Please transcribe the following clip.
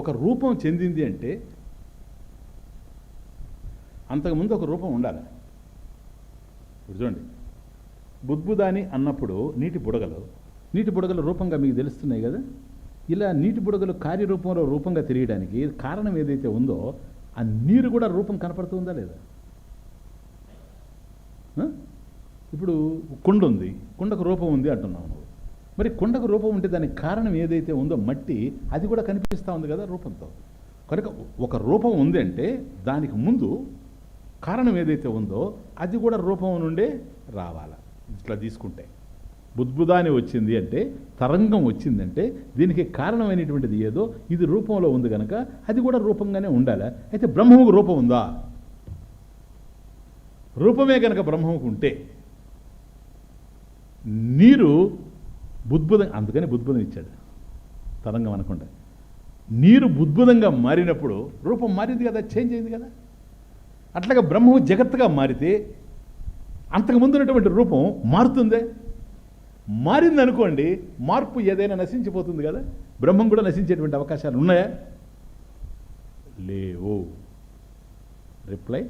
ఒక రూపం చెందింది అంటే అంతకుముందు ఒక రూపం ఉండాలి. ఇప్పుడు చూడండి, బుద్బుదాని అన్నప్పుడు నీటి బుడగలు రూపంగా మీకు తెలుస్తున్నాయి కదా. ఇలా నీటి బుడగలు కార్యరూపంలో రూపంగా తిరగడానికి కారణం ఏదైతే ఉందో ఆ నీరు కూడా రూపం కనపడుతుందా లేదా? ఇప్పుడు కుండ ఉంది, కుండకు రూపం ఉంది అంటున్నావు నువ్వు. మరి కుండకు రూపం ఉంటే దానికి కారణం ఏదైతే ఉందో మట్టి, అది కూడా కనిపిస్తూ ఉంది కదా రూపంతో. కనుక ఒక రూపం ఉంది అంటే దానికి ముందు కారణం ఏదైతే ఉందో అది కూడా రూపం నుండే రావాలి. ఇట్లా తీసుకుంటే బుద్బుదాని వచ్చింది అంటే, తరంగం వచ్చిందంటే దీనికి కారణమైనటువంటిది ఏదో ఇది రూపంలో ఉంది కనుక అది కూడా రూపంగానే ఉండాలి. అయితే బ్రహ్మముకు రూపం ఉందా? రూపమే కనుక బ్రహ్మముకు ఉంటే నీరు బుద్బుదం, అందుకని బుద్బుదం ఇచ్చాడు తరంగం అనకుండా. నీరు బుద్బుదంగా మారినప్పుడు రూపం మారింది కదా, చేంజ్ అయింది కదా. అట్లాగా బ్రహ్మము జగత్తుగా మారితే అంతకుముందు ఉన్నటువంటి రూపం మారుతుందే. మారిందనుకోండి, మార్పు ఏదైనా నశించిపోతుంది కదా. బ్రహ్మం కూడా నశించేటువంటి అవకాశాలు ఉన్నాయా? లేవు. రిప్లై